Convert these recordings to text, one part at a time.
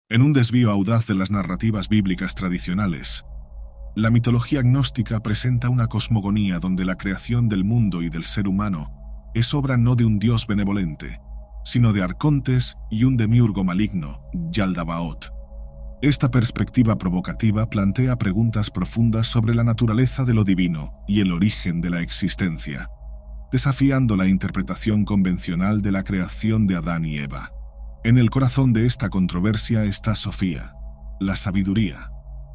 En un desvío audaz de las narrativas bíblicas tradicionales, la mitología gnóstica presenta una cosmogonía donde la creación del mundo y del ser humano es obra no de un dios benevolente, sino de arcontes y un demiurgo maligno, Yaldabaoth. Esta perspectiva provocativa plantea preguntas profundas sobre la naturaleza de lo divino y el origen de la existencia, desafiando la interpretación convencional de la creación de Adán y Eva. En el corazón de esta controversia está Sofía, la sabiduría,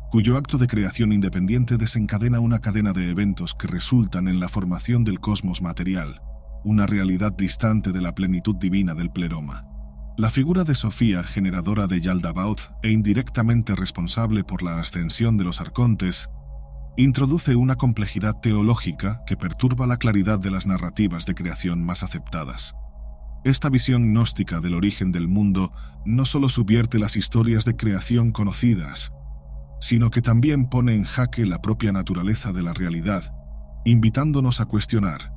cuyo acto de creación independiente desencadena una cadena de eventos que resultan en la formación del cosmos material, una realidad distante de la plenitud divina del pleroma. La figura de Sofía, generadora de Yaldabaoth e indirectamente responsable por la ascensión de los arcontes, introduce una complejidad teológica que perturba la claridad de las narrativas de creación más aceptadas. Esta visión gnóstica del origen del mundo no solo subvierte las historias de creación conocidas, sino que también pone en jaque la propia naturaleza de la realidad, invitándonos a cuestionar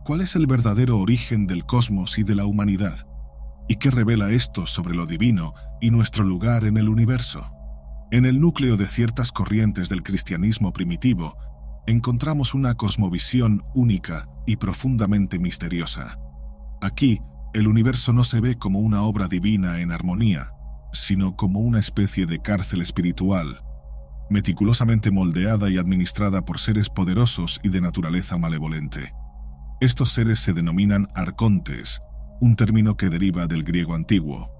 ¿cuál es el verdadero origen del cosmos y de la humanidad? ¿Y qué revela esto sobre lo divino y nuestro lugar en el universo? En el núcleo de ciertas corrientes del cristianismo primitivo, encontramos una cosmovisión única y profundamente misteriosa. Aquí, el universo no se ve como una obra divina en armonía, sino como una especie de cárcel espiritual, meticulosamente moldeada y administrada por seres poderosos y de naturaleza malevolente. Estos seres se denominan arcontes, un término que deriva del griego antiguo.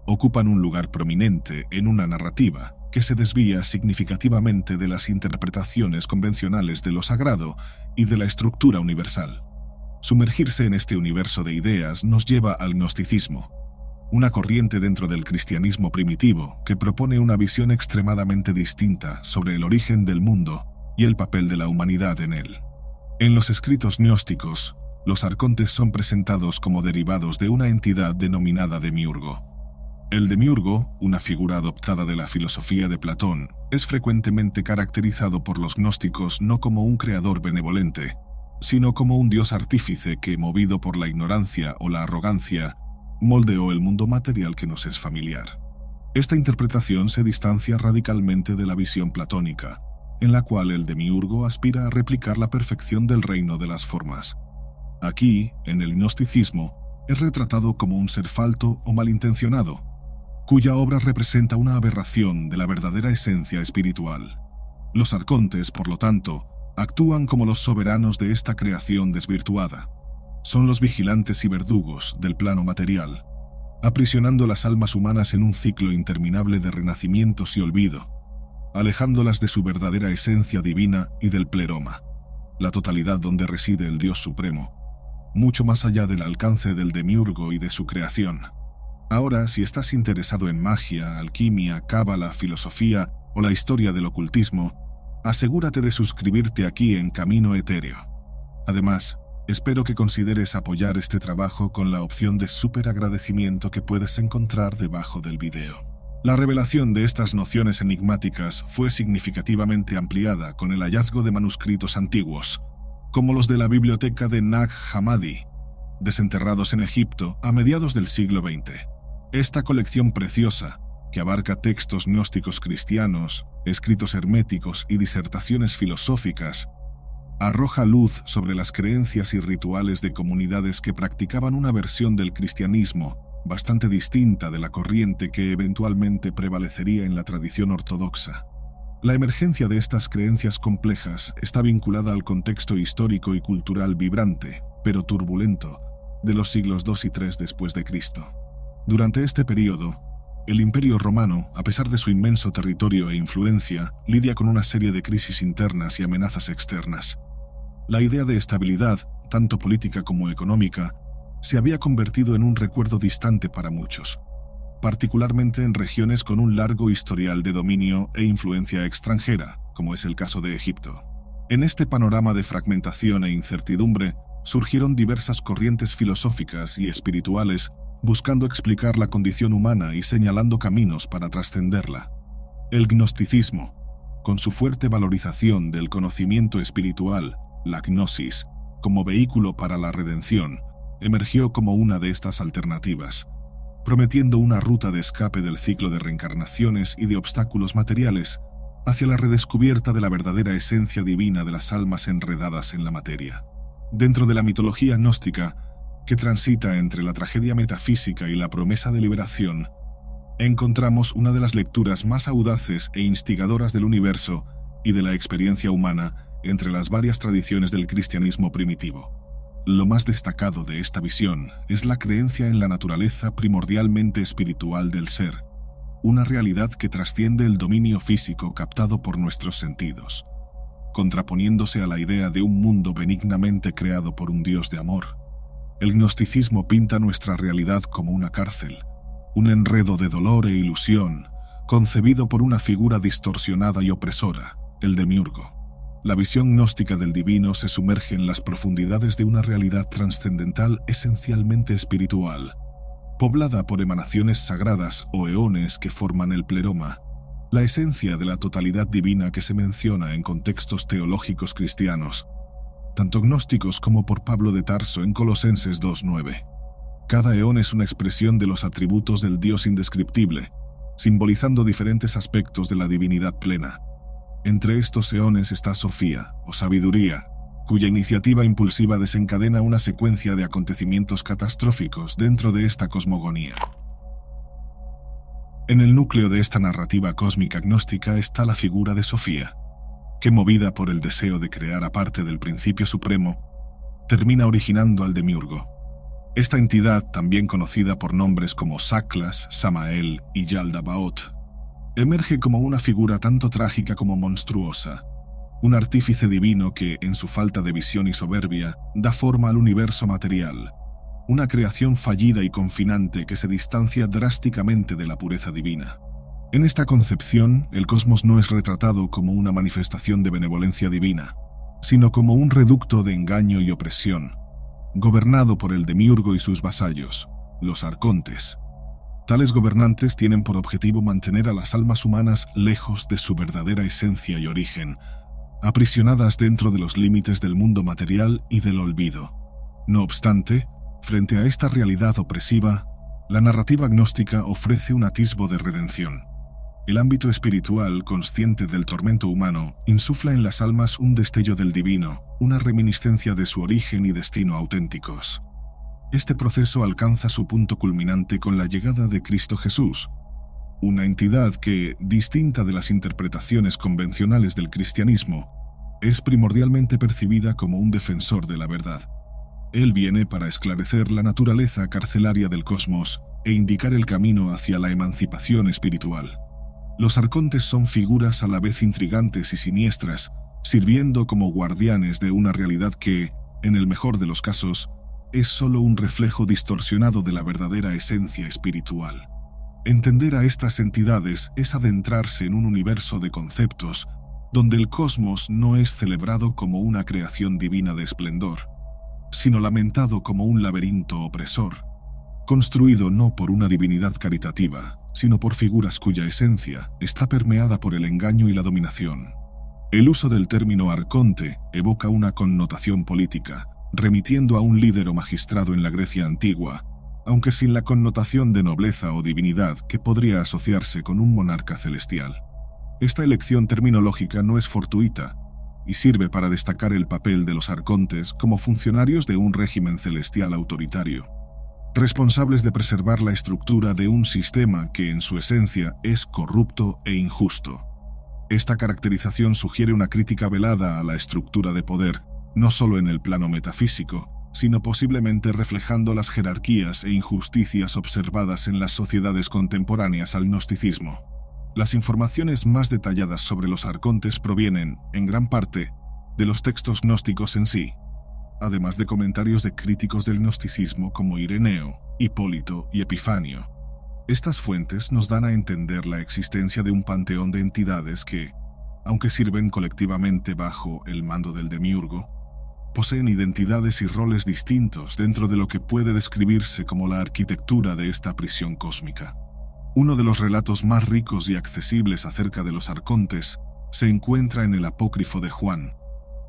Ocupan un lugar prominente en una narrativa que se desvía significativamente de las interpretaciones convencionales de lo sagrado y de la estructura universal. Sumergirse en este universo de ideas nos lleva al gnosticismo, una corriente dentro del cristianismo primitivo que propone una visión extremadamente distinta sobre el origen del mundo y el papel de la humanidad en él. En los escritos gnósticos, los arcontes son presentados como derivados de una entidad denominada demiurgo. El demiurgo, una figura adoptada de la filosofía de Platón, es frecuentemente caracterizado por los gnósticos no como un creador benevolente, sino como un dios artífice que, movido por la ignorancia o la arrogancia, moldeó el mundo material que nos es familiar. Esta interpretación se distancia radicalmente de la visión platónica, en la cual el demiurgo aspira a replicar la perfección del reino de las formas. Aquí, en el gnosticismo, es retratado como un ser falto o malintencionado, cuya obra representa una aberración de la verdadera esencia espiritual. Los arcontes, por lo tanto, actúan como los soberanos de esta creación desvirtuada. Son los vigilantes y verdugos del plano material, aprisionando las almas humanas en un ciclo interminable de renacimientos y olvido, alejándolas de su verdadera esencia divina y del pleroma, la totalidad donde reside el Dios Supremo, mucho más allá del alcance del demiurgo y de su creación. Ahora, si estás interesado en magia, alquimia, cábala, filosofía o la historia del ocultismo, asegúrate de suscribirte aquí en Camino Etéreo. Además, espero que consideres apoyar este trabajo con la opción de súper agradecimiento que puedes encontrar debajo del video. La revelación de estas nociones enigmáticas fue significativamente ampliada con el hallazgo de manuscritos antiguos, como los de la biblioteca de Nag Hammadi, desenterrados en Egipto a mediados del siglo XX. Esta colección preciosa, que abarca textos gnósticos cristianos, escritos herméticos y disertaciones filosóficas, arroja luz sobre las creencias y rituales de comunidades que practicaban una versión del cristianismo bastante distinta de la corriente que eventualmente prevalecería en la tradición ortodoxa. La emergencia de estas creencias complejas está vinculada al contexto histórico y cultural vibrante, pero turbulento, de los siglos II y III después de Cristo. Durante este periodo, el Imperio Romano, a pesar de su inmenso territorio e influencia, lidia con una serie de crisis internas y amenazas externas. La idea de estabilidad, tanto política como económica, se había convertido en un recuerdo distante para muchos, particularmente en regiones con un largo historial de dominio e influencia extranjera, como es el caso de Egipto. En este panorama de fragmentación e incertidumbre, surgieron diversas corrientes filosóficas y espirituales buscando explicar la condición humana y señalando caminos para trascenderla. El gnosticismo, con su fuerte valorización del conocimiento espiritual, la gnosis, como vehículo para la redención, emergió como una de estas alternativas, prometiendo una ruta de escape del ciclo de reencarnaciones y de obstáculos materiales hacia la redescubierta de la verdadera esencia divina de las almas enredadas en la materia. Dentro de la mitología gnóstica, que transita entre la tragedia metafísica y la promesa de liberación, encontramos una de las lecturas más audaces e instigadoras del universo y de la experiencia humana entre las varias tradiciones del cristianismo primitivo. Lo más destacado de esta visión es la creencia en la naturaleza primordialmente espiritual del ser, una realidad que trasciende el dominio físico captado por nuestros sentidos, contraponiéndose a la idea de un mundo benignamente creado por un Dios de amor. El gnosticismo pinta nuestra realidad como una cárcel, un enredo de dolor e ilusión, concebido por una figura distorsionada y opresora, el demiurgo. La visión gnóstica del divino se sumerge en las profundidades de una realidad trascendental esencialmente espiritual, poblada por emanaciones sagradas o eones que forman el pleroma, la esencia de la totalidad divina que se menciona en contextos teológicos cristianos, tanto gnósticos como por Pablo de Tarso en Colosenses 2:9. Cada eón es una expresión de los atributos del Dios indescriptible, simbolizando diferentes aspectos de la divinidad plena. Entre estos eones está Sofía, o sabiduría, cuya iniciativa impulsiva desencadena una secuencia de acontecimientos catastróficos dentro de esta cosmogonía. En el núcleo de esta narrativa cósmica gnóstica está la figura de Sofía, que, movida por el deseo de crear aparte del principio supremo, termina originando al demiurgo. Esta entidad, también conocida por nombres como Saklas, Samael y Yaldabaoth, emerge como una figura tanto trágica como monstruosa, un artífice divino que, en su falta de visión y soberbia, da forma al universo material, una creación fallida y confinante que se distancia drásticamente de la pureza divina. En esta concepción, el cosmos no es retratado como una manifestación de benevolencia divina, sino como un reducto de engaño y opresión, gobernado por el demiurgo y sus vasallos, los arcontes. Tales gobernantes tienen por objetivo mantener a las almas humanas lejos de su verdadera esencia y origen, aprisionadas dentro de los límites del mundo material y del olvido. No obstante, frente a esta realidad opresiva, la narrativa gnóstica ofrece un atisbo de redención. El ámbito espiritual, consciente del tormento humano, insufla en las almas un destello del divino, una reminiscencia de su origen y destino auténticos. Este proceso alcanza su punto culminante con la llegada de Cristo Jesús, una entidad que, distinta de las interpretaciones convencionales del cristianismo, es primordialmente percibida como un defensor de la verdad. Él viene para esclarecer la naturaleza carcelaria del cosmos e indicar el camino hacia la emancipación espiritual. Los arcontes son figuras a la vez intrigantes y siniestras, sirviendo como guardianes de una realidad que, en el mejor de los casos, es solo un reflejo distorsionado de la verdadera esencia espiritual. Entender a estas entidades es adentrarse en un universo de conceptos donde el cosmos no es celebrado como una creación divina de esplendor, sino lamentado como un laberinto opresor, construido no por una divinidad caritativa, sino por figuras cuya esencia está permeada por el engaño y la dominación. El uso del término arconte evoca una connotación política, remitiendo a un líder o magistrado en la Grecia antigua, aunque sin la connotación de nobleza o divinidad que podría asociarse con un monarca celestial. Esta elección terminológica no es fortuita y sirve para destacar el papel de los arcontes como funcionarios de un régimen celestial autoritario, responsables de preservar la estructura de un sistema que en su esencia es corrupto e injusto. Esta caracterización sugiere una crítica velada a la estructura de poder, no solo en el plano metafísico, sino posiblemente reflejando las jerarquías e injusticias observadas en las sociedades contemporáneas al gnosticismo. Las informaciones más detalladas sobre los arcontes provienen, en gran parte, de los textos gnósticos en sí, además de comentarios de críticos del gnosticismo como Ireneo, Hipólito y Epifanio. Estas fuentes nos dan a entender la existencia de un panteón de entidades que, aunque sirven colectivamente bajo el mando del demiurgo, poseen identidades y roles distintos dentro de lo que puede describirse como la arquitectura de esta prisión cósmica. Uno de los relatos más ricos y accesibles acerca de los arcontes se encuentra en el Apócrifo de Juan,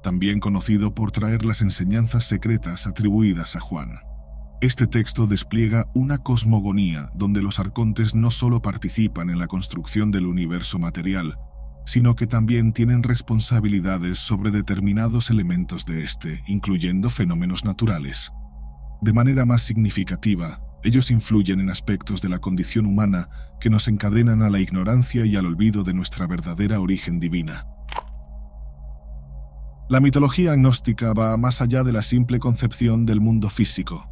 también conocido por traer las enseñanzas secretas atribuidas a Juan. Este texto despliega una cosmogonía donde los arcontes no solo participan en la construcción del universo material, sino que también tienen responsabilidades sobre determinados elementos de este, incluyendo fenómenos naturales. De manera más significativa, ellos influyen en aspectos de la condición humana que nos encadenan a la ignorancia y al olvido de nuestra verdadera origen divina. La mitología gnóstica va más allá de la simple concepción del mundo físico,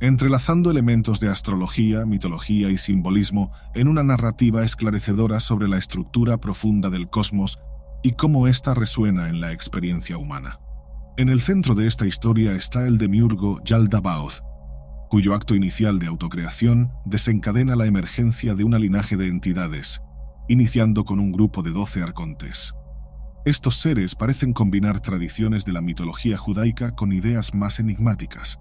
entrelazando elementos de astrología, mitología y simbolismo en una narrativa esclarecedora sobre la estructura profunda del cosmos y cómo ésta resuena en la experiencia humana. En el centro de esta historia está el demiurgo Yaldabaoth, cuyo acto inicial de autocreación desencadena la emergencia de un linaje de entidades, iniciando con un grupo de 12 arcontes. Estos seres parecen combinar tradiciones de la mitología judaica con ideas más enigmáticas,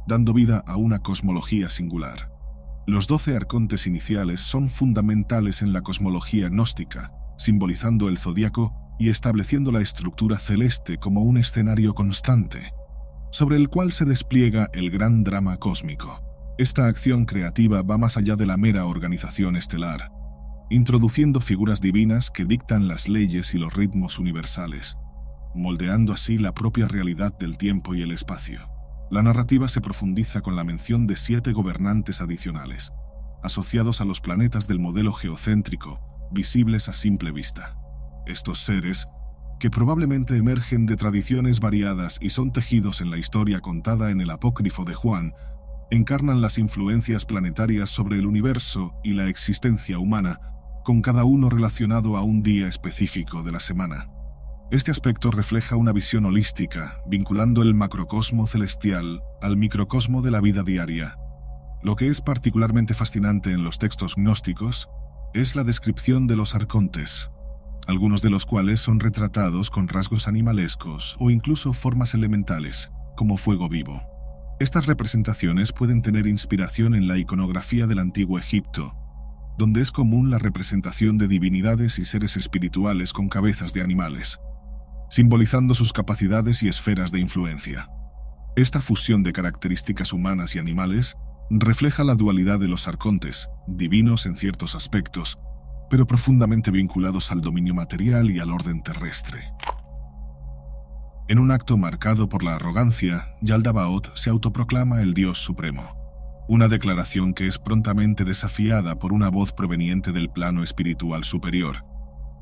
dando vida a una cosmología singular. Los 12 arcontes iniciales son fundamentales en la cosmología gnóstica, simbolizando el zodiaco y estableciendo la estructura celeste como un escenario constante, sobre el cual se despliega el gran drama cósmico. Esta acción creativa va más allá de la mera organización estelar, introduciendo figuras divinas que dictan las leyes y los ritmos universales, moldeando así la propia realidad del tiempo y el espacio. La narrativa se profundiza con la mención de 7 gobernantes adicionales, asociados a los planetas del modelo geocéntrico, visibles a simple vista. Estos seres, que probablemente emergen de tradiciones variadas y son tejidos en la historia contada en el apócrifo de Juan, encarnan las influencias planetarias sobre el universo y la existencia humana, con cada uno relacionado a un día específico de la semana. Este aspecto refleja una visión holística, vinculando el macrocosmo celestial al microcosmo de la vida diaria. Lo que es particularmente fascinante en los textos gnósticos es la descripción de los arcontes, algunos de los cuales son retratados con rasgos animalescos o incluso formas elementales, como fuego vivo. Estas representaciones pueden tener inspiración en la iconografía del antiguo Egipto, donde es común la representación de divinidades y seres espirituales con cabezas de animales, simbolizando sus capacidades y esferas de influencia. Esta fusión de características humanas y animales refleja la dualidad de los arcontes, divinos en ciertos aspectos, pero profundamente vinculados al dominio material y al orden terrestre. En un acto marcado por la arrogancia, Yaldabaoth se autoproclama el Dios Supremo, una declaración que es prontamente desafiada por una voz proveniente del plano espiritual superior,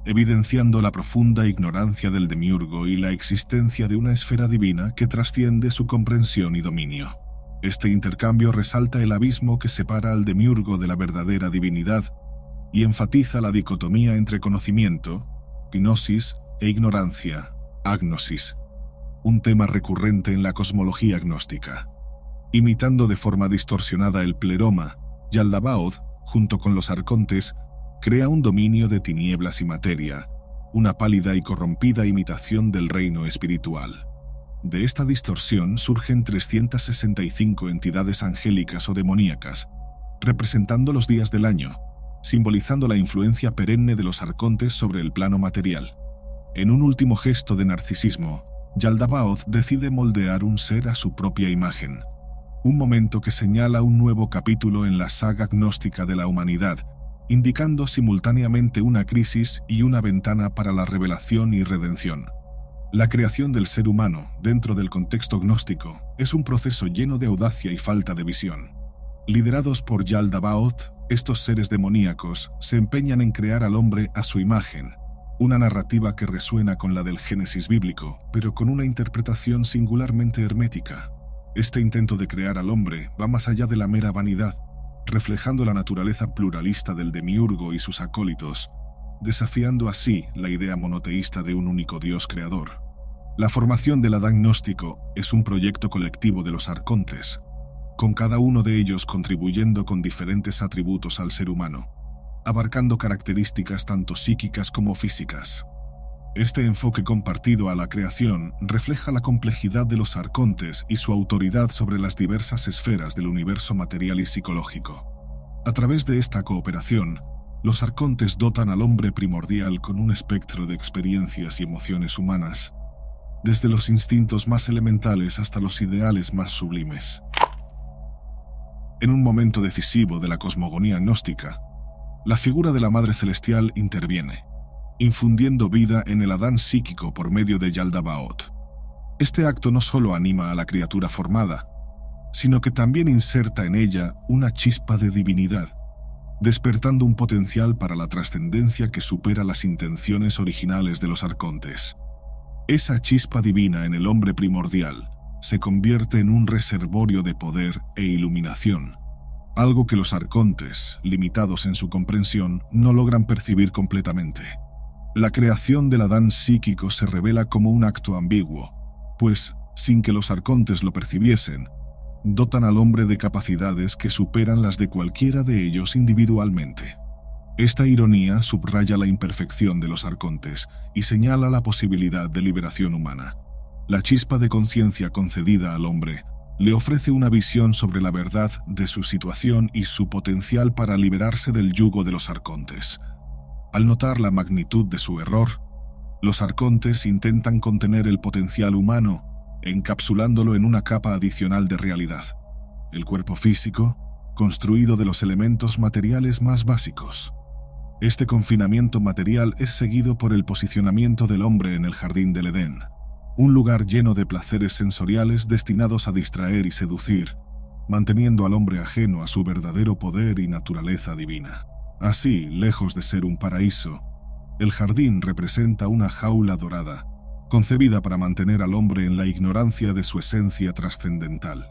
evidenciando la profunda ignorancia del demiurgo y la existencia de una esfera divina que trasciende su comprensión y dominio. Este intercambio resalta el abismo que separa al demiurgo de la verdadera divinidad y enfatiza la dicotomía entre conocimiento, gnosis, e ignorancia, agnosis, un tema recurrente en la cosmología gnóstica. Imitando de forma distorsionada el pleroma, Yaldabaoth, junto con los arcontes, crea un dominio de tinieblas y materia, una pálida y corrompida imitación del reino espiritual. De esta distorsión surgen 365 entidades angélicas o demoníacas, representando los días del año, simbolizando la influencia perenne de los arcontes sobre el plano material. En un último gesto de narcisismo, Yaldabaoth decide moldear un ser a su propia imagen, un momento que señala un nuevo capítulo en la saga gnóstica de la humanidad, indicando simultáneamente una crisis y una ventana para la revelación y redención. La creación del ser humano, dentro del contexto gnóstico, es un proceso lleno de audacia y falta de visión. Liderados por Yaldabaoth, estos seres demoníacos se empeñan en crear al hombre a su imagen, una narrativa que resuena con la del Génesis bíblico, pero con una interpretación singularmente hermética. Este intento de crear al hombre va más allá de la mera vanidad, reflejando la naturaleza pluralista del demiurgo y sus acólitos, desafiando así la idea monoteísta de un único Dios creador. La formación del Adán gnóstico es un proyecto colectivo de los arcontes, con cada uno de ellos contribuyendo con diferentes atributos al ser humano, abarcando características tanto psíquicas como físicas. Este enfoque compartido a la creación refleja la complejidad de los arcontes y su autoridad sobre las diversas esferas del universo material y psicológico. A través de esta cooperación, los arcontes dotan al hombre primordial con un espectro de experiencias y emociones humanas, desde los instintos más elementales hasta los ideales más sublimes. En un momento decisivo de la cosmogonía gnóstica, la figura de la Madre Celestial interviene, infundiendo vida en el Adán psíquico por medio de Yaldabaoth. Este acto no solo anima a la criatura formada, sino que también inserta en ella una chispa de divinidad, despertando un potencial para la trascendencia que supera las intenciones originales de los arcontes. Esa chispa divina en el hombre primordial se convierte en un reservorio de poder e iluminación, algo que los arcontes, limitados en su comprensión, no logran percibir completamente. La creación del Adán psíquico se revela como un acto ambiguo, pues, sin que los arcontes lo percibiesen, dotan al hombre de capacidades que superan las de cualquiera de ellos individualmente. Esta ironía subraya la imperfección de los arcontes y señala la posibilidad de liberación humana. La chispa de conciencia concedida al hombre le ofrece una visión sobre la verdad de su situación y su potencial para liberarse del yugo de los arcontes. Al notar la magnitud de su error, los arcontes intentan contener el potencial humano, encapsulándolo en una capa adicional de realidad, el cuerpo físico, construido de los elementos materiales más básicos. Este confinamiento material es seguido por el posicionamiento del hombre en el jardín del Edén, un lugar lleno de placeres sensoriales destinados a distraer y seducir, manteniendo al hombre ajeno a su verdadero poder y naturaleza divina. Así, lejos de ser un paraíso, el jardín representa una jaula dorada, concebida para mantener al hombre en la ignorancia de su esencia trascendental.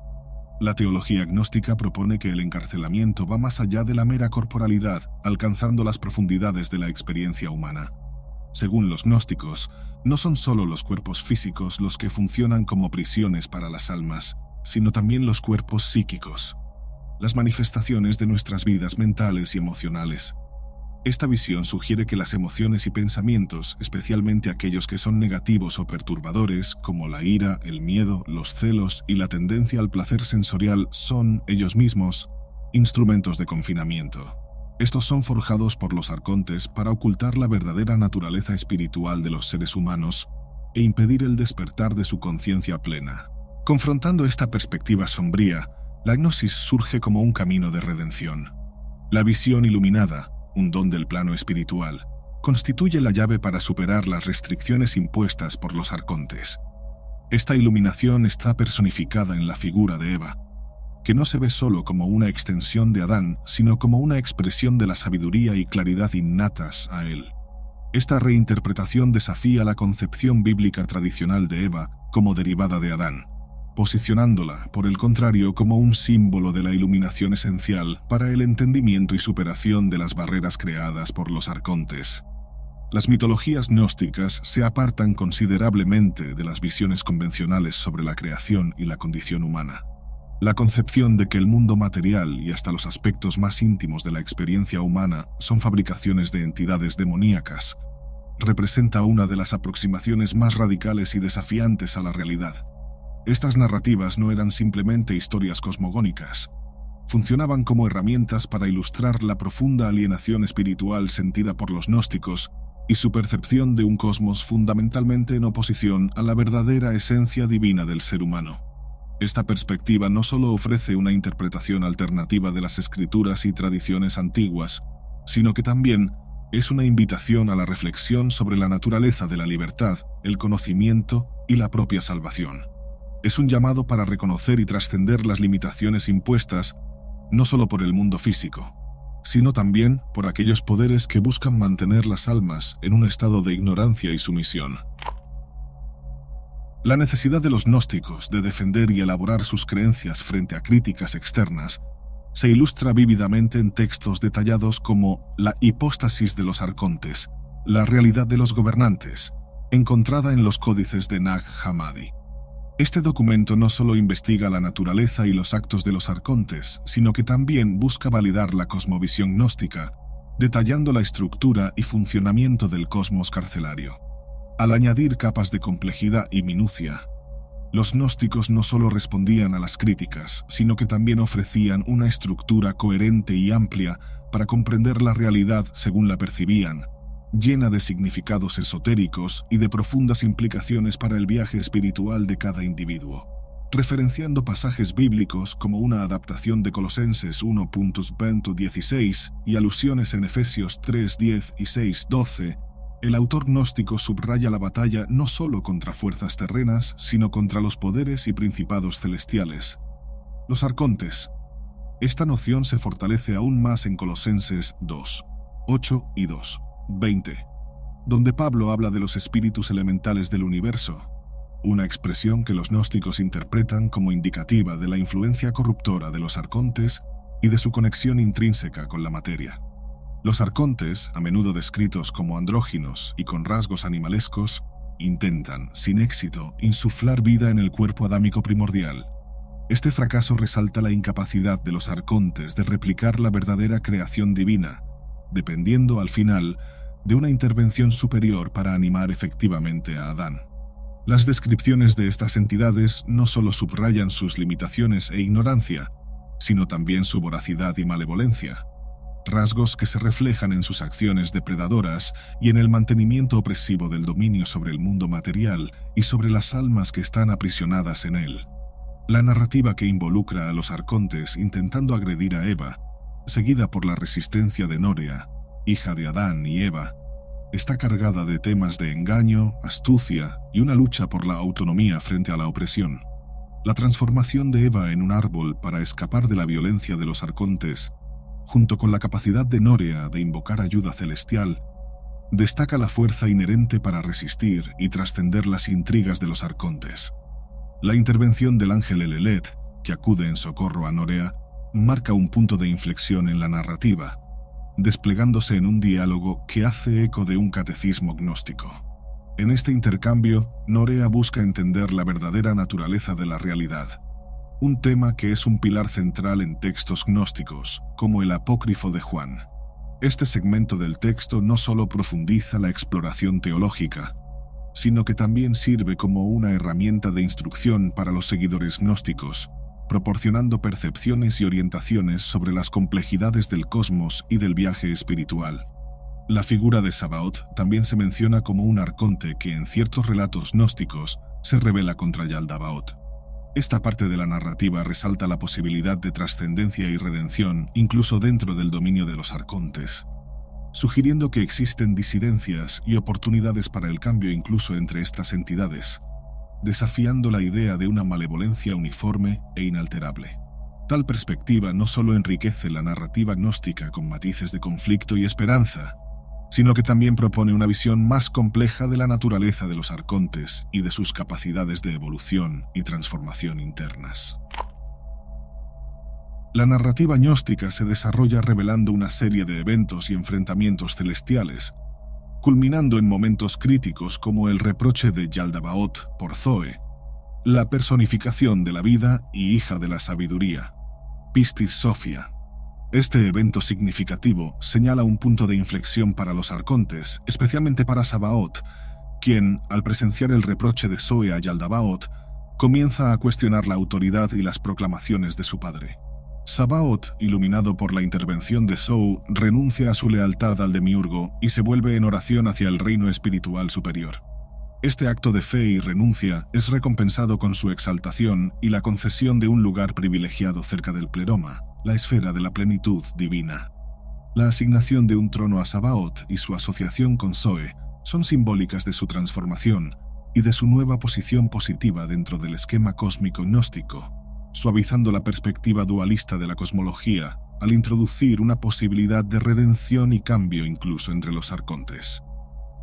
La teología gnóstica propone que el encarcelamiento va más allá de la mera corporalidad, alcanzando las profundidades de la experiencia humana. Según los gnósticos, no son solo los cuerpos físicos los que funcionan como prisiones para las almas, sino también los cuerpos psíquicos, las manifestaciones de nuestras vidas mentales y emocionales. Esta visión sugiere que las emociones y pensamientos, especialmente aquellos que son negativos o perturbadores, como la ira, el miedo, los celos y la tendencia al placer sensorial, son, ellos mismos, instrumentos de confinamiento. Estos son forjados por los arcontes para ocultar la verdadera naturaleza espiritual de los seres humanos e impedir el despertar de su conciencia plena. Confrontando esta perspectiva sombría, la gnosis surge como un camino de redención. La visión iluminada, un don del plano espiritual, constituye la llave para superar las restricciones impuestas por los arcontes. Esta iluminación está personificada en la figura de Eva, que no se ve solo como una extensión de Adán, sino como una expresión de la sabiduría y claridad innatas a él. Esta reinterpretación desafía la concepción bíblica tradicional de Eva como derivada de Adán, posicionándola, por el contrario, como un símbolo de la iluminación esencial para el entendimiento y superación de las barreras creadas por los arcontes. Las mitologías gnósticas se apartan considerablemente de las visiones convencionales sobre la creación y la condición humana. La concepción de que el mundo material y hasta los aspectos más íntimos de la experiencia humana son fabricaciones de entidades demoníacas representa una de las aproximaciones más radicales y desafiantes a la realidad. Estas narrativas no eran simplemente historias cosmogónicas. Funcionaban como herramientas para ilustrar la profunda alienación espiritual sentida por los gnósticos y su percepción de un cosmos fundamentalmente en oposición a la verdadera esencia divina del ser humano. Esta perspectiva no solo ofrece una interpretación alternativa de las escrituras y tradiciones antiguas, sino que también es una invitación a la reflexión sobre la naturaleza de la libertad, el conocimiento y la propia salvación. Es un llamado para reconocer y trascender las limitaciones impuestas no solo por el mundo físico, sino también por aquellos poderes que buscan mantener las almas en un estado de ignorancia y sumisión. La necesidad de los gnósticos de defender y elaborar sus creencias frente a críticas externas se ilustra vívidamente en textos detallados como la hipóstasis de los arcontes, la realidad de los gobernantes, encontrada en los códices de Nag Hammadi. Este documento no solo investiga la naturaleza y los actos de los arcontes, sino que también busca validar la cosmovisión gnóstica, detallando la estructura y funcionamiento del cosmos carcelario. Al añadir capas de complejidad y minucia, los gnósticos no solo respondían a las críticas, sino que también ofrecían una estructura coherente y amplia para comprender la realidad según la percibían, llena de significados esotéricos y de profundas implicaciones para el viaje espiritual de cada individuo. referenciando pasajes bíblicos como una adaptación de Colosenses 1.20-16 y alusiones en Efesios 3:10 y 6:12. El autor gnóstico subraya la batalla no solo contra fuerzas terrenas, sino contra los poderes y principados celestiales. Los arcontes. Esta noción se fortalece aún más en Colosenses 2:8 y 2:20, donde Pablo habla de los espíritus elementales del universo, una expresión que los gnósticos interpretan como indicativa de la influencia corruptora de los arcontes y de su conexión intrínseca con la materia. Los arcontes, a menudo descritos como andróginos y con rasgos animalescos, intentan, sin éxito, insuflar vida en el cuerpo adámico primordial. Este fracaso resalta la incapacidad de los arcontes de replicar la verdadera creación divina, dependiendo, al final, de una intervención superior para animar efectivamente a Adán. Las descripciones de estas entidades no solo subrayan sus limitaciones e ignorancia, sino también su voracidad y malevolencia, rasgos que se reflejan en sus acciones depredadoras y en el mantenimiento opresivo del dominio sobre el mundo material y sobre las almas que están aprisionadas en él. La narrativa que involucra a los arcontes intentando agredir a Eva, seguida por la resistencia de Nórea, hija de Adán y Eva, está cargada de temas de engaño, astucia y una lucha por la autonomía frente a la opresión. La transformación de Eva en un árbol para escapar de la violencia de los arcontes, junto con la capacidad de Nórea de invocar ayuda celestial, destaca la fuerza inherente para resistir y trascender las intrigas de los arcontes. La intervención del ángel Elelet, que acude en socorro a Nórea, marca un punto de inflexión en la narrativa, desplegándose en un diálogo que hace eco de un catecismo gnóstico. En este intercambio, Nórea busca entender la verdadera naturaleza de la realidad, un tema que es un pilar central en textos gnósticos, como el Apócrifo de Juan. Este segmento del texto no solo profundiza la exploración teológica, sino que también sirve como una herramienta de instrucción para los seguidores gnósticos, proporcionando percepciones y orientaciones sobre las complejidades del cosmos y del viaje espiritual. La figura de Sabaoth también se menciona como un arconte que en ciertos relatos gnósticos se rebela contra Yaldabaoth. Esta parte de la narrativa resalta la posibilidad de trascendencia y redención incluso dentro del dominio de los arcontes, sugiriendo que existen disidencias y oportunidades para el cambio incluso entre estas entidades, desafiando la idea de una malevolencia uniforme e inalterable. Tal perspectiva no solo enriquece la narrativa gnóstica con matices de conflicto y esperanza, sino que también propone una visión más compleja de la naturaleza de los arcontes y de sus capacidades de evolución y transformación internas. La narrativa gnóstica se desarrolla revelando una serie de eventos y enfrentamientos celestiales, culminando en momentos críticos como el reproche de Yaldabaoth por Zoe, la personificación de la vida y hija de la sabiduría, Pistis Sophia. Este evento significativo señala un punto de inflexión para los arcontes, especialmente para Sabaoth, quien, al presenciar el reproche de Zoe a Yaldabaoth, comienza a cuestionar la autoridad y las proclamaciones de su padre. Sabaoth, iluminado por la intervención de Zoe, renuncia a su lealtad al demiurgo y se vuelve en oración hacia el reino espiritual superior. Este acto de fe y renuncia es recompensado con su exaltación y la concesión de un lugar privilegiado cerca del pleroma, la esfera de la plenitud divina. La asignación de un trono a Sabaoth y su asociación con Zoe son simbólicas de su transformación y de su nueva posición positiva dentro del esquema cósmico gnóstico, suavizando la perspectiva dualista de la cosmología al introducir una posibilidad de redención y cambio incluso entre los arcontes.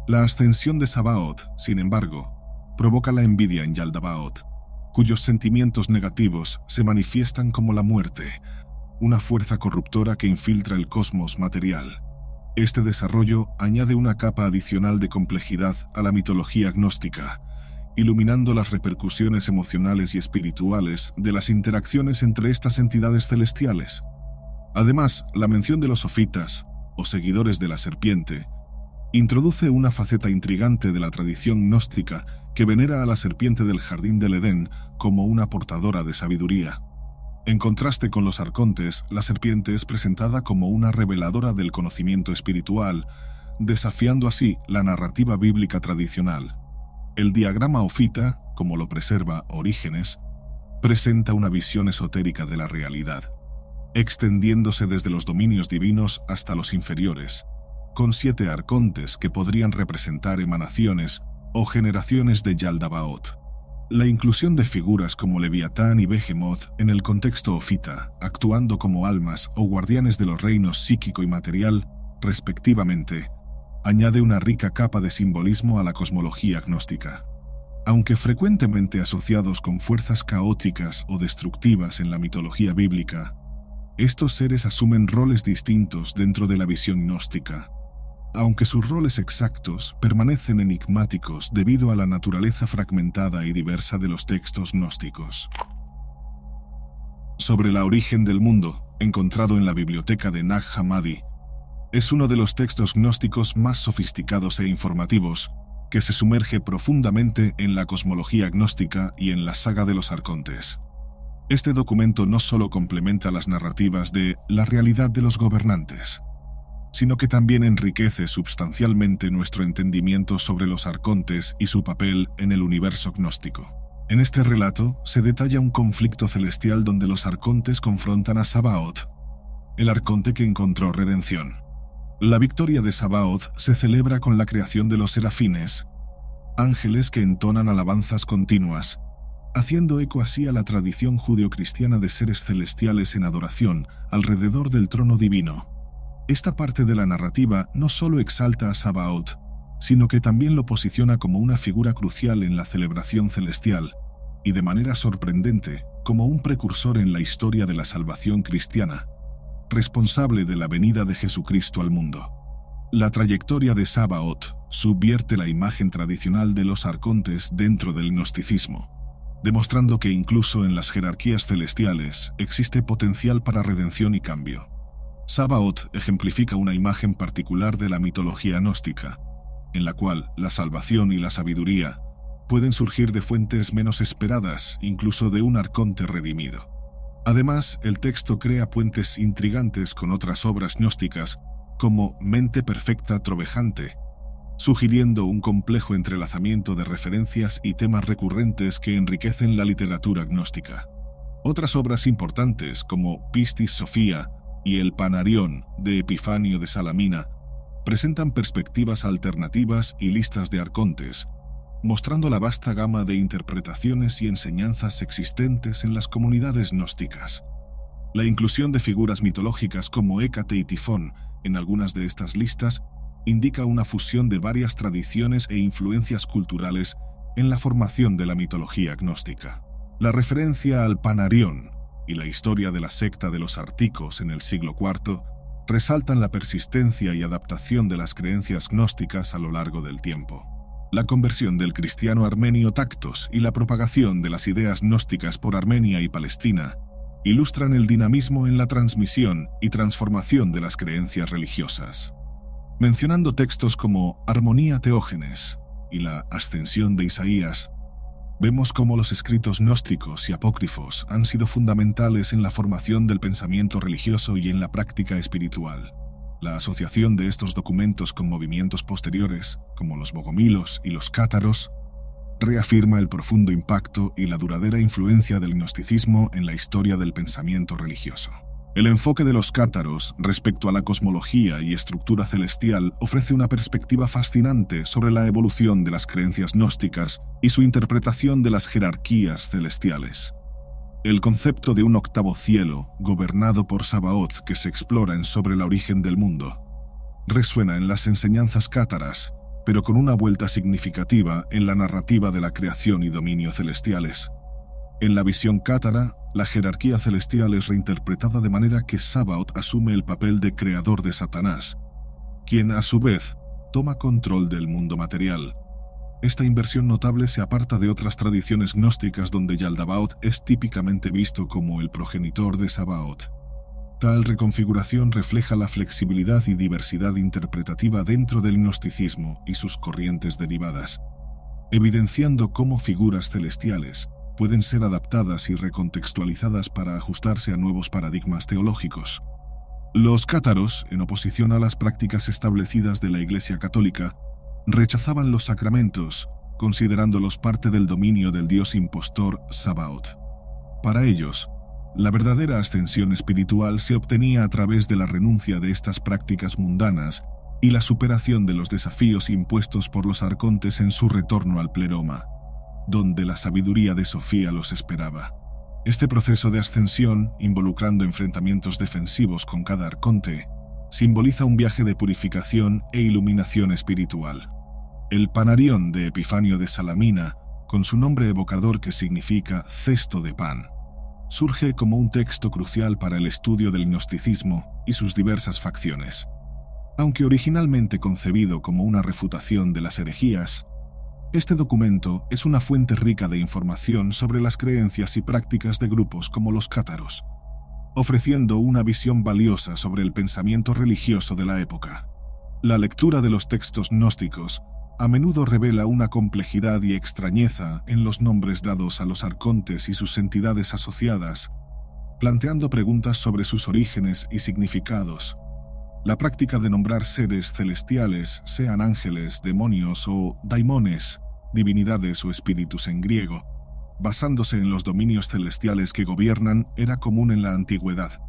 La ascensión de Sabaoth, sin embargo, provoca la envidia en Yaldabaoth, cuyos sentimientos negativos se manifiestan como la muerte, una fuerza corruptora que infiltra el cosmos material. Este desarrollo añade una capa adicional de complejidad a la mitología gnóstica, iluminando las repercusiones emocionales y espirituales de las interacciones entre estas entidades celestiales. Además, la mención de los sofitas, o seguidores de la serpiente, introduce una faceta intrigante de la tradición gnóstica que venera a la serpiente del jardín del Edén como una portadora de sabiduría. En contraste con los arcontes, la serpiente es presentada como una reveladora del conocimiento espiritual, desafiando así la narrativa bíblica tradicional. El diagrama ofita, como lo preserva Orígenes, presenta una visión esotérica de la realidad, extendiéndose desde los dominios divinos hasta los inferiores, con 7 arcontes que podrían representar emanaciones o generaciones de Yaldabaoth. La inclusión de figuras como Leviatán y Behemoth en el contexto ofita, actuando como almas o guardianes de los reinos psíquico y material, respectivamente, añade una rica capa de simbolismo a la cosmología gnóstica. Aunque frecuentemente asociados con fuerzas caóticas o destructivas en la mitología bíblica, estos seres asumen roles distintos dentro de la visión gnóstica, aunque sus roles exactos permanecen enigmáticos debido a la naturaleza fragmentada y diversa de los textos gnósticos. Sobre la origen del mundo, encontrado en la biblioteca de Nag Hammadi, es uno de los textos gnósticos más sofisticados e informativos, que se sumerge profundamente en la cosmología gnóstica y en la saga de los arcontes. Este documento no solo complementa las narrativas de la realidad de los gobernantes, sino que también enriquece sustancialmente nuestro entendimiento sobre los arcontes y su papel en el universo gnóstico. En este relato se detalla un conflicto celestial donde los arcontes confrontan a Sabaoth, el arconte que encontró redención. La victoria de Sabaoth se celebra con la creación de los serafines, ángeles que entonan alabanzas continuas, haciendo eco así a la tradición judeocristiana de seres celestiales en adoración alrededor del trono divino. Esta parte de la narrativa no solo exalta a Sabaoth, sino que también lo posiciona como una figura crucial en la celebración celestial, y de manera sorprendente, como un precursor en la historia de la salvación cristiana, responsable de la venida de Jesucristo al mundo. La trayectoria de Sabaoth subvierte la imagen tradicional de los arcontes dentro del gnosticismo, demostrando que incluso en las jerarquías celestiales existe potencial para redención y cambio. Sabaoth ejemplifica una imagen particular de la mitología gnóstica, en la cual la salvación y la sabiduría pueden surgir de fuentes menos esperadas, incluso de un arconte redimido. Además, el texto crea puentes intrigantes con otras obras gnósticas, como Mente Perfecta Trovejante, sugiriendo un complejo entrelazamiento de referencias y temas recurrentes que enriquecen la literatura gnóstica. Otras obras importantes, como Pistis Sophia y el Panarión de Epifanio de Salamina, presentan perspectivas alternativas y listas de arcontes, mostrando la vasta gama de interpretaciones y enseñanzas existentes en las comunidades gnósticas. La inclusión de figuras mitológicas como Hécate y Tifón en algunas de estas listas indica una fusión de varias tradiciones e influencias culturales en la formación de la mitología gnóstica. La referencia al Panarión y la historia de la secta de los Articos en el siglo IV resaltan la persistencia y adaptación de las creencias gnósticas a lo largo del tiempo. La conversión del cristiano armenio Tactos y la propagación de las ideas gnósticas por Armenia y Palestina ilustran el dinamismo en la transmisión y transformación de las creencias religiosas. Mencionando textos como Armonía Teógenes y la Ascensión de Isaías, vemos cómo los escritos gnósticos y apócrifos han sido fundamentales en la formación del pensamiento religioso y en la práctica espiritual. La asociación de estos documentos con movimientos posteriores, como los bogomilos y los cátaros, reafirma el profundo impacto y la duradera influencia del gnosticismo en la historia del pensamiento religioso. El enfoque de los cátaros respecto a la cosmología y estructura celestial ofrece una perspectiva fascinante sobre la evolución de las creencias gnósticas y su interpretación de las jerarquías celestiales. El concepto de un octavo cielo, gobernado por Sabaoth, que se explora en Sobre la origen del mundo, resuena en las enseñanzas cátaras, pero con una vuelta significativa en la narrativa de la creación y dominio celestiales. En la visión cátara, la jerarquía celestial es reinterpretada de manera que Sabaoth asume el papel de creador de Satanás, quien a su vez toma control del mundo material. Esta inversión notable se aparta de otras tradiciones gnósticas donde Yaldabaoth es típicamente visto como el progenitor de Sabaoth. Tal reconfiguración refleja la flexibilidad y diversidad interpretativa dentro del gnosticismo y sus corrientes derivadas, evidenciando cómo figuras celestiales pueden ser adaptadas y recontextualizadas para ajustarse a nuevos paradigmas teológicos. Los cátaros, en oposición a las prácticas establecidas de la Iglesia Católica, rechazaban los sacramentos, considerándolos parte del dominio del dios impostor Sabaoth. Para ellos, la verdadera ascensión espiritual se obtenía a través de la renuncia de estas prácticas mundanas y la superación de los desafíos impuestos por los arcontes en su retorno al pleroma, donde la sabiduría de Sofía los esperaba. Este proceso de ascensión, involucrando enfrentamientos defensivos con cada arconte, simboliza un viaje de purificación e iluminación espiritual. El Panarión de Epifanio de Salamina, con su nombre evocador que significa cesto de pan, surge como un texto crucial para el estudio del gnosticismo y sus diversas facciones. Aunque originalmente concebido como una refutación de las herejías, este documento es una fuente rica de información sobre las creencias y prácticas de grupos como los cátaros, ofreciendo una visión valiosa sobre el pensamiento religioso de la época. La lectura de los textos gnósticos a menudo revela una complejidad y extrañeza en los nombres dados a los arcontes y sus entidades asociadas, planteando preguntas sobre sus orígenes y significados. La práctica de nombrar seres celestiales, sean ángeles, demonios o daimones, divinidades o espíritus en griego, basándose en los dominios celestiales que gobiernan, era común en la antigüedad,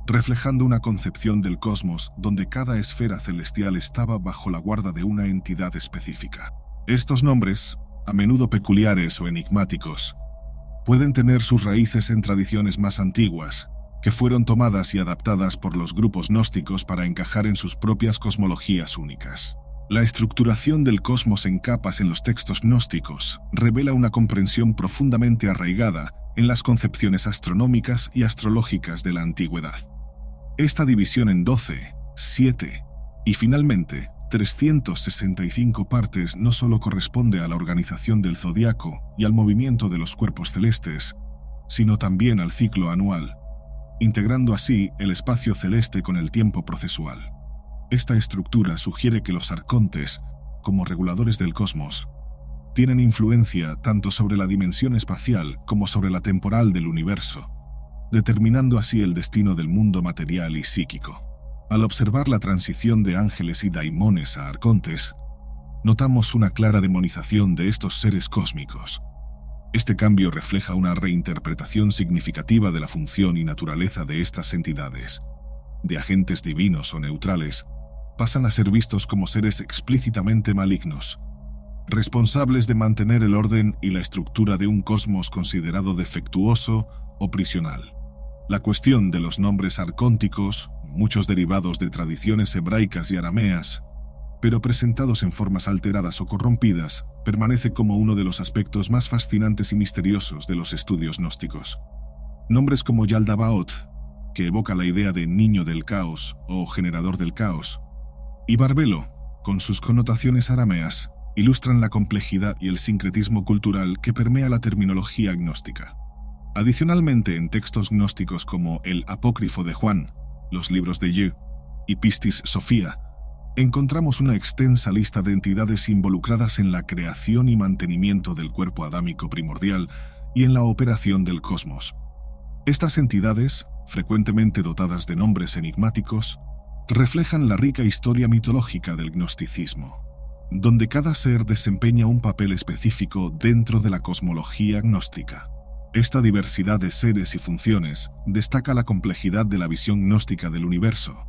reflejando una concepción del cosmos donde cada esfera celestial estaba bajo la guarda de una entidad específica. Estos nombres, a menudo peculiares o enigmáticos, pueden tener sus raíces en tradiciones más antiguas, que fueron tomadas y adaptadas por los grupos gnósticos para encajar en sus propias cosmologías únicas. La estructuración del cosmos en capas en los textos gnósticos revela una comprensión profundamente arraigada en las concepciones astronómicas y astrológicas de la antigüedad. Esta división en 12, 7 y finalmente 365 partes no solo corresponde a la organización del zodiaco y al movimiento de los cuerpos celestes, sino también al ciclo anual, integrando así el espacio celeste con el tiempo procesual. Esta estructura sugiere que los arcontes, como reguladores del cosmos, tienen influencia tanto sobre la dimensión espacial como sobre la temporal del universo, determinando así el destino del mundo material y psíquico. Al observar la transición de ángeles y daimones a arcontes, notamos una clara demonización de estos seres cósmicos. Este cambio refleja una reinterpretación significativa de la función y naturaleza de estas entidades. De agentes divinos o neutrales, pasan a ser vistos como seres explícitamente malignos, responsables de mantener el orden y la estructura de un cosmos considerado defectuoso o prisional. La cuestión de los nombres arcónticos, muchos derivados de tradiciones hebraicas y arameas, pero presentados en formas alteradas o corrompidas, permanece como uno de los aspectos más fascinantes y misteriosos de los estudios gnósticos. Nombres como Yaldabaoth, que evoca la idea de niño del caos o generador del caos, y Barbelo, con sus connotaciones arameas, ilustran la complejidad y el sincretismo cultural que permea la terminología gnóstica. Adicionalmente, en textos gnósticos como el Apócrifo de Juan, los libros de Ye y Pistis Sophia, encontramos una extensa lista de entidades involucradas en la creación y mantenimiento del cuerpo adámico primordial y en la operación del cosmos. Estas entidades, frecuentemente dotadas de nombres enigmáticos, reflejan la rica historia mitológica del gnosticismo, donde cada ser desempeña un papel específico dentro de la cosmología gnóstica. Esta diversidad de seres y funciones destaca la complejidad de la visión gnóstica del universo,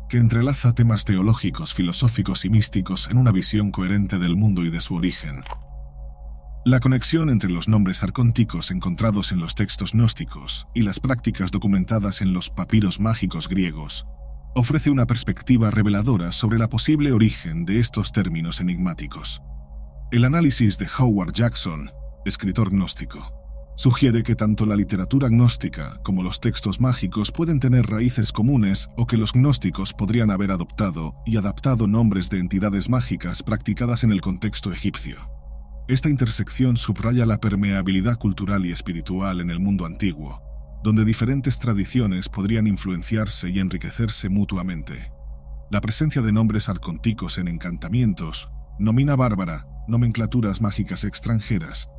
que entrelaza temas teológicos, filosóficos y místicos en una visión coherente del mundo y de su origen. La conexión entre los nombres arcónticos encontrados en los textos gnósticos y las prácticas documentadas en los papiros mágicos griegos ofrece una perspectiva reveladora sobre la posible origen de estos términos enigmáticos. El análisis de Howard Jackson, escritor gnóstico, sugiere que tanto la literatura gnóstica como los textos mágicos pueden tener raíces comunes o que los gnósticos podrían haber adoptado y adaptado nombres de entidades mágicas practicadas en el contexto egipcio. Esta intersección subraya la permeabilidad cultural y espiritual en el mundo antiguo, donde diferentes tradiciones podrían influenciarse y enriquecerse mutuamente. La presencia de nombres arcónticos en encantamientos, nomina bárbara, nomenclaturas mágicas extranjeras,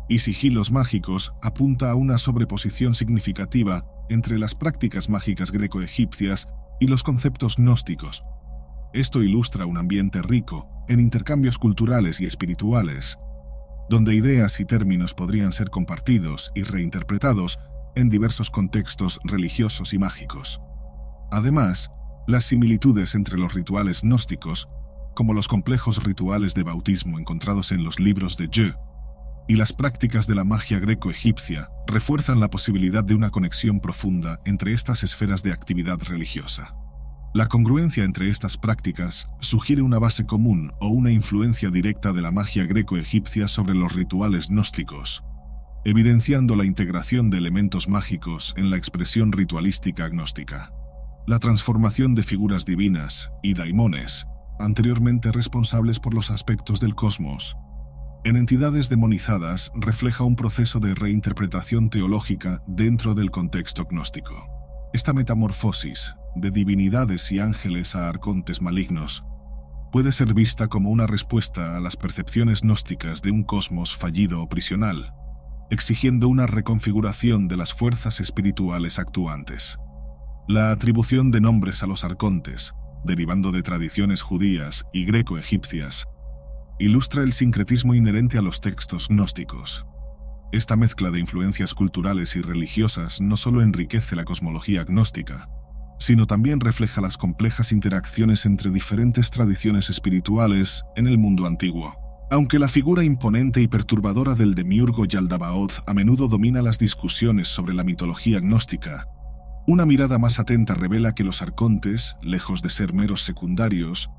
y sigilos mágicos apunta a una sobreposición significativa entre las prácticas mágicas greco-egipcias y los conceptos gnósticos. Esto ilustra un ambiente rico en intercambios culturales y espirituales, donde ideas y términos podrían ser compartidos y reinterpretados en diversos contextos religiosos y mágicos. Además, las similitudes entre los rituales gnósticos, como los complejos rituales de bautismo encontrados en los libros de Jeu, y las prácticas de la magia greco-egipcia, refuerzan la posibilidad de una conexión profunda entre estas esferas de actividad religiosa. La congruencia entre estas prácticas sugiere una base común o una influencia directa de la magia greco-egipcia sobre los rituales gnósticos, evidenciando la integración de elementos mágicos en la expresión ritualística gnóstica. La transformación de figuras divinas y daimones, anteriormente responsables por los aspectos del cosmos, en entidades demonizadas, refleja un proceso de reinterpretación teológica dentro del contexto gnóstico. Esta metamorfosis, de divinidades y ángeles a arcontes malignos, puede ser vista como una respuesta a las percepciones gnósticas de un cosmos fallido o prisional, exigiendo una reconfiguración de las fuerzas espirituales actuantes. La atribución de nombres a los arcontes, derivando de tradiciones judías y greco-egipcias, ilustra el sincretismo inherente a los textos gnósticos. Esta mezcla de influencias culturales y religiosas no solo enriquece la cosmología gnóstica, sino también refleja las complejas interacciones entre diferentes tradiciones espirituales en el mundo antiguo. Aunque la figura imponente y perturbadora del demiurgo Yaldabaoth a menudo domina las discusiones sobre la mitología gnóstica, una mirada más atenta revela que los arcontes, lejos de ser meros secundarios,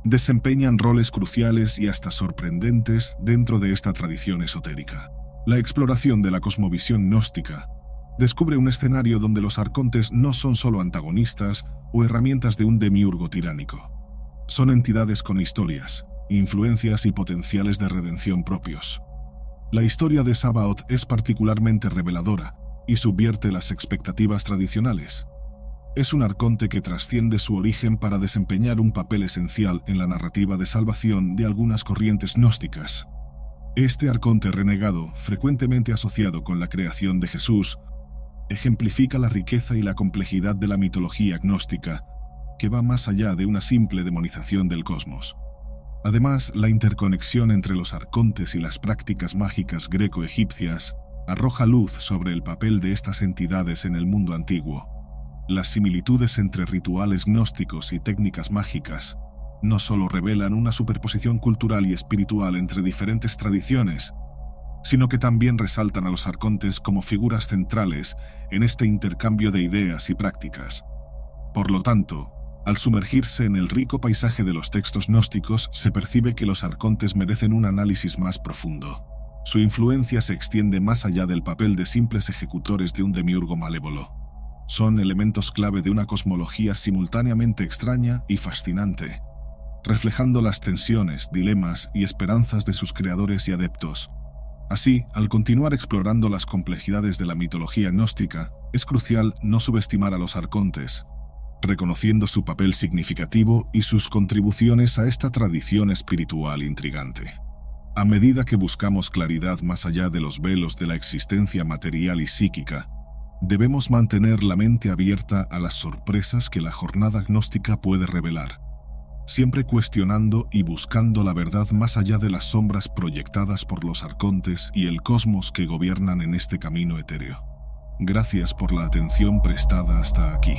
desempeñan roles cruciales y hasta sorprendentes dentro de esta tradición esotérica. La exploración de la cosmovisión gnóstica descubre un escenario donde los arcontes no son solo antagonistas o herramientas de un demiurgo tiránico. Son entidades con historias, influencias y potenciales de redención propios. La historia de Sabaoth es particularmente reveladora y subvierte las expectativas tradicionales. Es un arconte que trasciende su origen para desempeñar un papel esencial en la narrativa de salvación de algunas corrientes gnósticas. Este arconte renegado, frecuentemente asociado con la creación de Jesús, ejemplifica la riqueza y la complejidad de la mitología gnóstica, que va más allá de una simple demonización del cosmos. Además, la interconexión entre los arcontes y las prácticas mágicas greco-egipcias arroja luz sobre el papel de estas entidades en el mundo antiguo. Las similitudes entre rituales gnósticos y técnicas mágicas no solo revelan una superposición cultural y espiritual entre diferentes tradiciones, sino que también resaltan a los arcontes como figuras centrales en este intercambio de ideas y prácticas. Por lo tanto, al sumergirse en el rico paisaje de los textos gnósticos, se percibe que los arcontes merecen un análisis más profundo. Su influencia se extiende más allá del papel de simples ejecutores de un demiurgo malévolo. Son elementos clave de una cosmología simultáneamente extraña y fascinante, reflejando las tensiones, dilemas y esperanzas de sus creadores y adeptos. Así, al continuar explorando las complejidades de la mitología gnóstica, es crucial no subestimar a los arcontes, reconociendo su papel significativo y sus contribuciones a esta tradición espiritual intrigante. A medida que buscamos claridad más allá de los velos de la existencia material y psíquica, debemos mantener la mente abierta a las sorpresas que la jornada gnóstica puede revelar, siempre cuestionando y buscando la verdad más allá de las sombras proyectadas por los arcontes y el cosmos que gobiernan en este camino etéreo. Gracias por la atención prestada hasta aquí.